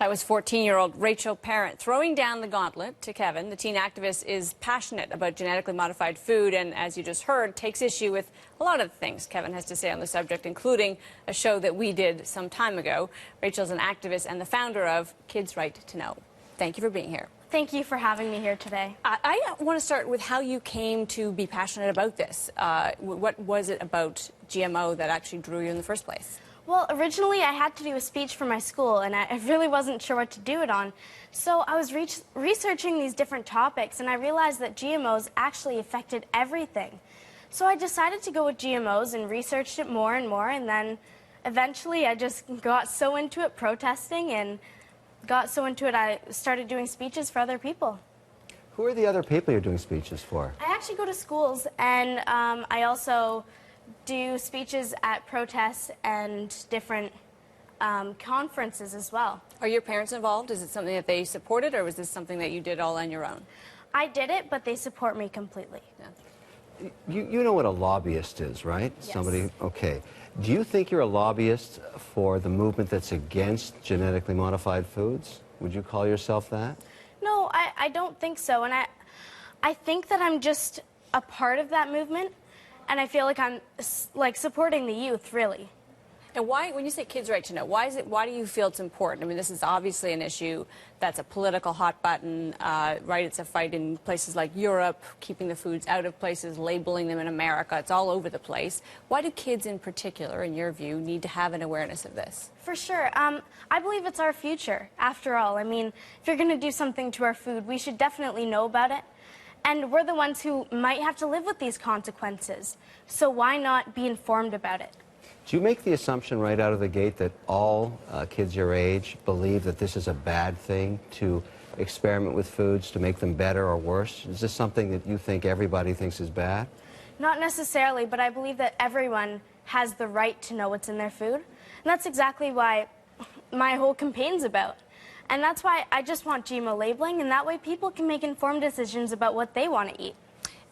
That was 14-year-old Rachel Parent throwing down the gauntlet to Kevin. The teen activist is passionate about genetically modified food and, as you just heard, takes issue with a lot of things Kevin has to say on the subject, including a show that we did some time ago. Rachel's an activist and the founder of Kids' Right to Know. Thank you for being here. Thank you for having me here today. I want to start with how you came to be passionate about this. What was it about GMO that actually drew you in the first place? Well, originally I had to do a speech for my school, and I really wasn't sure what to do it on. So I was researching these different topics, and I realized that GMOs actually affected everything. So I decided to go with GMOs and researched it more and more, and then eventually I just got so into it protesting and got so into it I started doing speeches for other people. Who are the other people you're doing speeches for? I actually go to schools, and I also do speeches at protests and different conferences as well. Are your parents involved? Is it something that they supported, or was this something that you did all on your own? I did it, but they support me completely. Yeah. You know what a lobbyist is, right? Yes. Somebody, okay. Do you think you're a lobbyist for the movement that's against genetically modified foods? Would you call yourself that? No, I don't think so. And I think that I'm just a part of that movement, and I feel like I'm supporting the youth, really. And why, when you say Kids' Right to Know, why do you feel it's important? I mean, this is obviously an issue that's a political hot button, right? It's a fight in places like Europe, keeping the foods out of places, labeling them in America. It's all over the place. Why do kids in particular, in your view, need to have an awareness of this? For sure. I believe it's our future, after all. I mean, if you're going to do something to our food, we should definitely know about it. And we're the ones who might have to live with these consequences. So why not be informed about it? Do you make the assumption right out of the gate that all kids your age believe that this is a bad thing to experiment with foods to make them better or worse? Is this something that you think everybody thinks is bad? Not necessarily, but I believe that everyone has the right to know what's in their food. And that's exactly why my whole campaign's about. And that's why I just want GMO labeling, and that way people can make informed decisions about what they want to eat.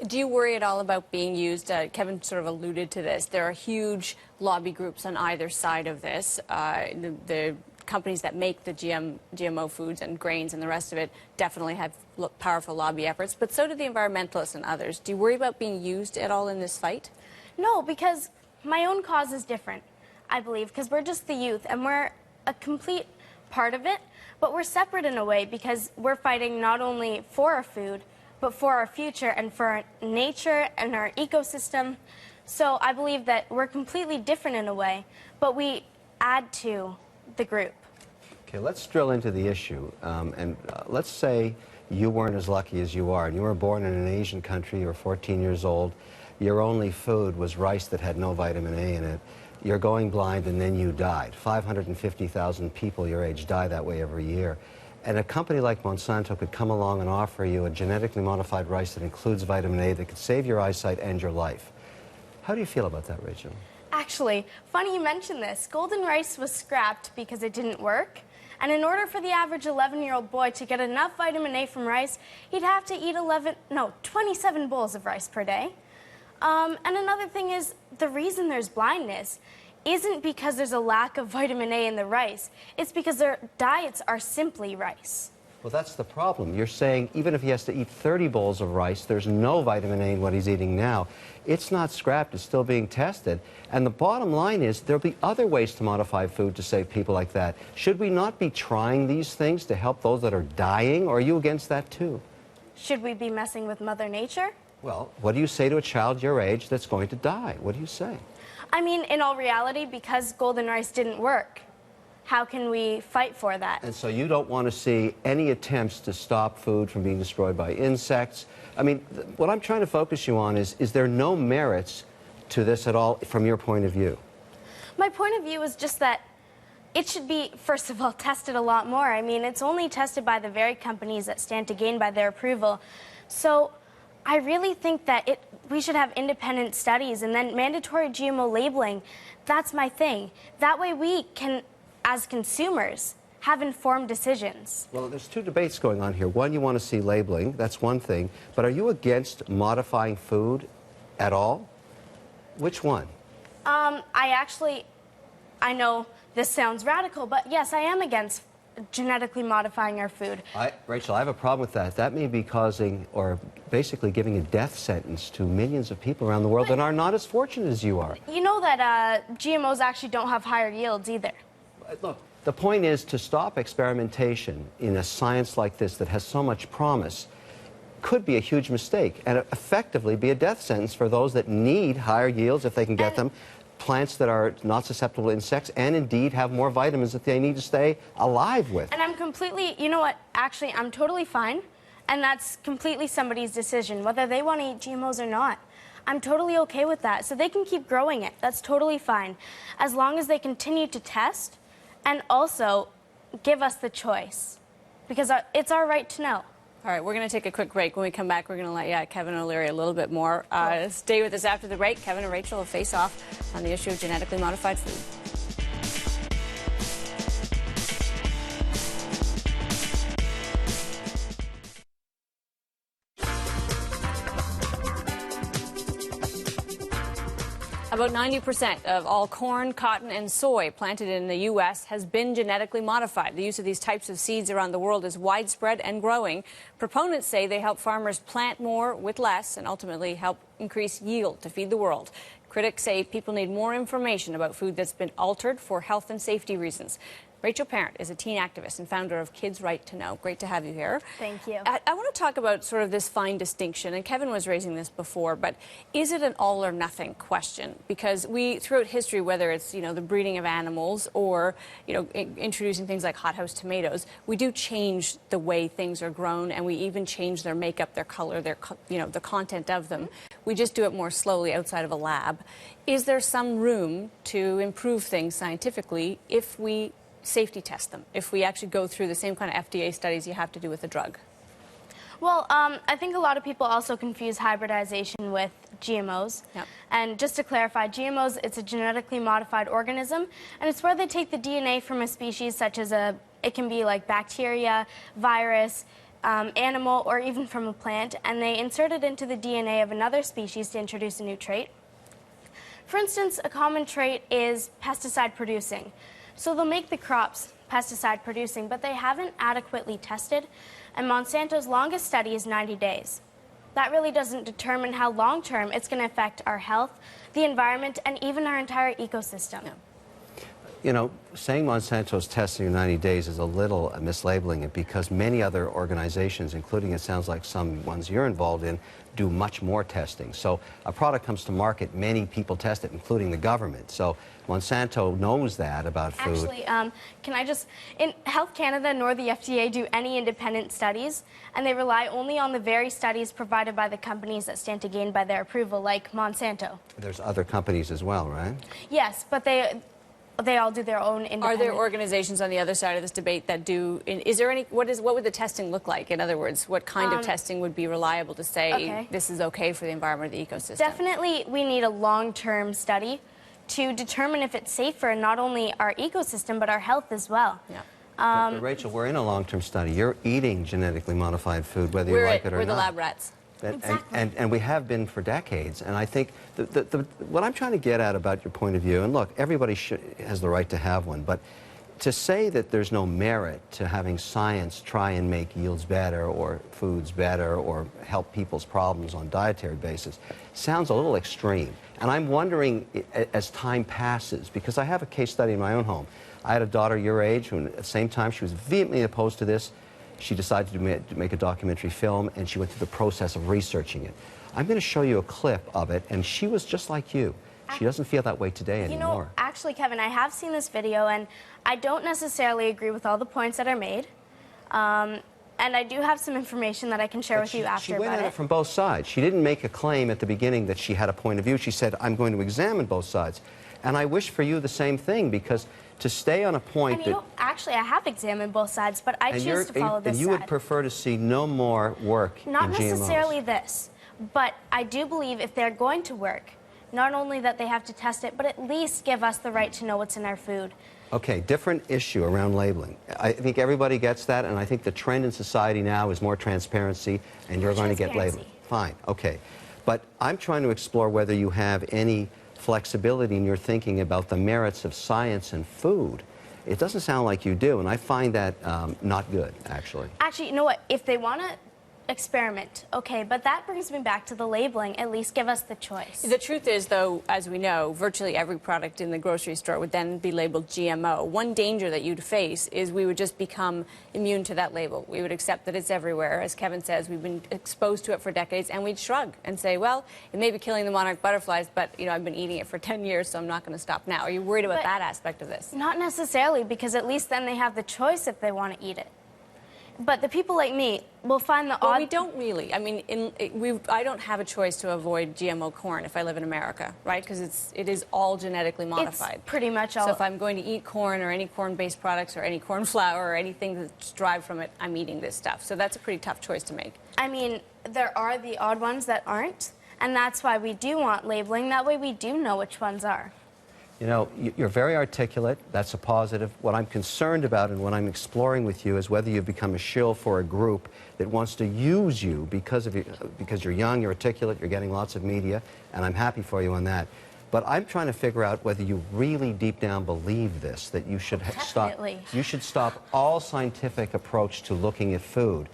Do you worry at all about being used? Kevin sort of alluded to this. There are huge lobby groups on either side of this. The companies that make the GMO foods and grains and the rest of it definitely have powerful lobby efforts, but so do the environmentalists and others. Do you worry about being used at all in this fight? No, because my own cause is different, I believe, because we're just the youth, and we're a complete part of it, but we're separate in a way because we're fighting not only for our food, but for our future and for our nature and our ecosystem. So I believe that we're completely different in a way, but we add to the group. Okay, let's drill into the issue. Let's say you weren't as lucky as you are, and you were born in an Asian country, you were 14 years old, your only food was rice that had no vitamin A in it. You're going blind and then you died. 550,000 people your age die that way every year. And a company like Monsanto could come along and offer you a genetically modified rice that includes vitamin A that could save your eyesight and your life. How do you feel about that, Rachel? Actually, funny you mention this. Golden rice was scrapped because it didn't work. And in order for the average 11-year-old boy to get enough vitamin A from rice, he'd have to eat 27 bowls of rice per day. And another thing is, the reason there's blindness isn't because there's a lack of vitamin A in the rice. It's because their diets are simply rice. Well, that's the problem. You're saying even if he has to eat 30 bowls of rice, there's no vitamin A in what he's eating now. It's not scrapped. It's still being tested. And the bottom line is there'll be other ways to modify food to save people like that. Should we not be trying these things to help those that are dying, or are you against that too? Should we be messing with Mother Nature? Well, what do you say to a child your age that's going to die? What do you say? I mean, in all reality, because golden rice didn't work, how can we fight for that? And so you don't want to see any attempts to stop food from being destroyed by insects. I mean, what I'm trying to focus you on is there no merits to this at all from your point of view? My point of view is just that it should be, first of all, tested a lot more. I mean, it's only tested by the very companies that stand to gain by their approval. So I really think that we should have independent studies and then mandatory GMO labeling. That's my thing. That way we can, as consumers, have informed decisions. Well, there's two debates going on here. One, you want to see labeling. That's one thing. But are you against modifying food at all? Which one? I know this sounds radical, but yes, I am against genetically modifying our food. Rachel, I have a problem with that. That may be causing, or basically giving a death sentence to millions of people around the world that are not as fortunate as you are. You know that GMOs actually don't have higher yields either. Look, the point is to stop experimentation in a science like this that has so much promise could be a huge mistake and effectively be a death sentence for those that need higher yields if they can get them, plants that are not susceptible to insects, and indeed have more vitamins that they need to stay alive with. And I'm completely, you know what, actually, I'm totally fine, and that's completely somebody's decision, whether they want to eat GMOs or not. I'm totally okay with that, so they can keep growing it. That's totally fine, as long as they continue to test and also give us the choice, because it's our right to know. All right, we're going to take a quick break. When we come back, we're going to let Kevin O'Leary a little bit more. Stay with us after the break. Kevin and Rachel will face off on the issue of genetically modified food. About 90% of all corn, cotton, and soy planted in the U.S. has been genetically modified. The use of these types of seeds around the world is widespread and growing. Proponents say they help farmers plant more with less and ultimately help increase yield to feed the world. Critics say people need more information about food that's been altered for health and safety reasons. Rachel Parent is a teen activist and founder of Kids Right to Know. Great to have you here. Thank you. I want to talk about sort of this fine distinction, and Kevin was raising this before, but is it an all or nothing question? Because we, throughout history, whether it's, the breeding of animals or, introducing things like hothouse tomatoes, we do change the way things are grown, and we even change their makeup, their color, the content of them. We just do it more slowly outside of a lab. Is there some room to improve things scientifically if we safety test them, if we actually go through the same kind of FDA studies you have to do with a drug? Well, I think a lot of people also confuse hybridization with GMOs. Yep. And just to clarify, GMOs, it's a genetically modified organism, and it's where they take the DNA from a species such as it can be like bacteria, virus, animal, or even from a plant, and they insert it into the DNA of another species to introduce a new trait. For instance, a common trait is pesticide producing. So they'll make the crops pesticide producing, but they haven't adequately tested, and Monsanto's longest study is 90 days. That really doesn't determine how long-term it's going to affect our health, the environment, and even our entire ecosystem. Yeah. Saying Monsanto's testing in 90 days is a little mislabeling it, because many other organizations, including it sounds like some ones you're involved in, do much more testing. So a product comes to market, many people test it, including the government. So Monsanto knows that about food. Actually, can I just, in Health Canada nor the FDA do any independent studies, and they rely only on the very studies provided by the companies that stand to gain by their approval, like Monsanto. There's other companies as well, right? Yes, but they all do their own independent. Are there organizations on the other side of this debate that do? Is there any? What would the testing look like? In other words, what kind of testing would be reliable to say this is okay for the environment or the ecosystem? Definitely, we need a long-term study to determine if it's safe for not only our ecosystem but our health as well. Yeah. But Rachel, we're in a long-term study. You're eating genetically modified food, whether you like it or not. We're the lab rats. Exactly. And we have been for decades. And I think what I'm trying to get at about your point of view, and look, everybody has the right to have one, but to say that there's no merit to having science try and make yields better or foods better or help people's problems on a dietary basis sounds a little extreme. And I'm wondering, as time passes, because I have a case study in my own home. I had a daughter your age who, at the same time, she was vehemently opposed to this. She decided to make a documentary film, and she went through the process of researching it. I'm going to show you a clip of it, and she was just like you. She doesn't feel that way today anymore. Actually, Kevin, I have seen this video, and I don't necessarily agree with all the points that are made. And I do have some information that I can share with you after She went about at it from both sides. She didn't make a claim at the beginning that she had a point of view. She said, I'm going to examine both sides. And I wish for you the same thing, because to stay on a point that... actually, I have examined both sides, but I choose to follow this side. And you would prefer to see no more work in GMOs. Not necessarily this, but I do believe if they're going to work, not only that they have to test it, but at least give us the right to know what's in our food. Okay, different issue around labeling. I think everybody gets that, and I think the trend in society now is more transparency, and you're going to get labeling. Fine, okay. But I'm trying to explore whether you have any flexibility in your thinking about the merits of science and food. It doesn't sound like you do, and I find that not good, actually. Actually, you know what? If they want to experiment, okay, but that brings me back to the labeling. At least give us the choice. The truth is, though, as we know, virtually every product in the grocery store would then be labeled GMO. One danger that you'd face is we would just become immune to that label. We would accept that it's everywhere. As Kevin says, we've been exposed to it for decades, and we'd shrug and say, well, it may be killing the monarch butterflies, but, you know, I've been eating it for 10 years, so I'm not going to stop now. Are you worried about that aspect of this? Not necessarily, because at least then they have the choice if they want to eat it. But the people like me will find the odd... Well, we don't really. I mean, I don't have a choice to avoid GMO corn if I live in America, right? Because it is all genetically modified. It's pretty much all... So if I'm going to eat corn or any corn-based products or any corn flour or anything that's derived from it, I'm eating this stuff. So that's a pretty tough choice to make. I mean, there are the odd ones that aren't, and that's why we do want labeling. That way we do know which ones are. You know, you're very articulate. That's a positive. What I'm concerned about and what I'm exploring with you is whether you've become a shill for a group that wants to use you because you're young, you're articulate, you're getting lots of media, and I'm happy for you on that. But I'm trying to figure out whether you really deep down believe this, that you should stop all scientific approach to looking at food,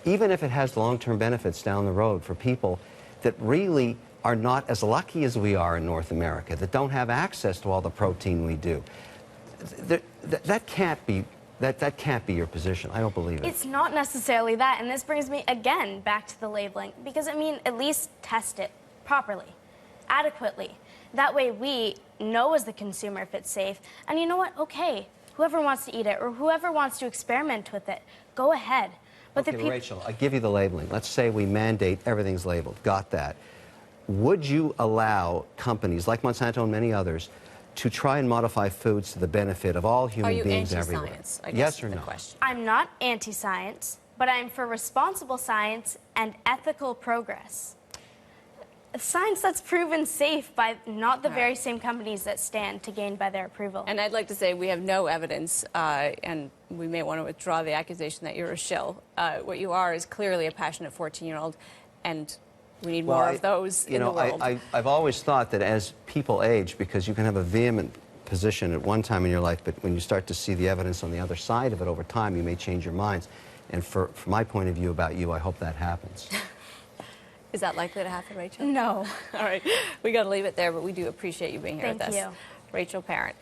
even if it has long-term benefits down the road for people that really are not as lucky as we are in North America, that don't have access to all the protein we do. That can't be your position. I don't believe it. It's not necessarily that, and this brings me again back to the labeling, because I mean, at least test it properly, adequately. That way we know as the consumer if it's safe, and you know what? Okay, whoever wants to eat it or whoever wants to experiment with it, go ahead. But okay, Rachel, I give you the labeling. Let's say we mandate everything's labeled. Got that. Would you allow companies like Monsanto and many others to try and modify foods to the benefit of all human beings everywhere? Are you anti-science? I guess Yes or no? Question. I'm not anti-science, but I'm for responsible science and ethical progress. Science that's proven safe by not the very same companies that stand to gain by their approval. And I'd like to say we have no evidence, and we may want to withdraw the accusation that you're a shill. What you are is clearly a passionate 14-year-old, and we need more of those in the world. I've always thought that as people age, because you can have a vehement position at one time in your life, but when you start to see the evidence on the other side of it over time, you may change your minds. And from my point of view about you, I hope that happens. Is that likely to happen, Rachel? No. All right. We got to leave it there, but we do appreciate you being here with us. Thank you. Rachel Parent.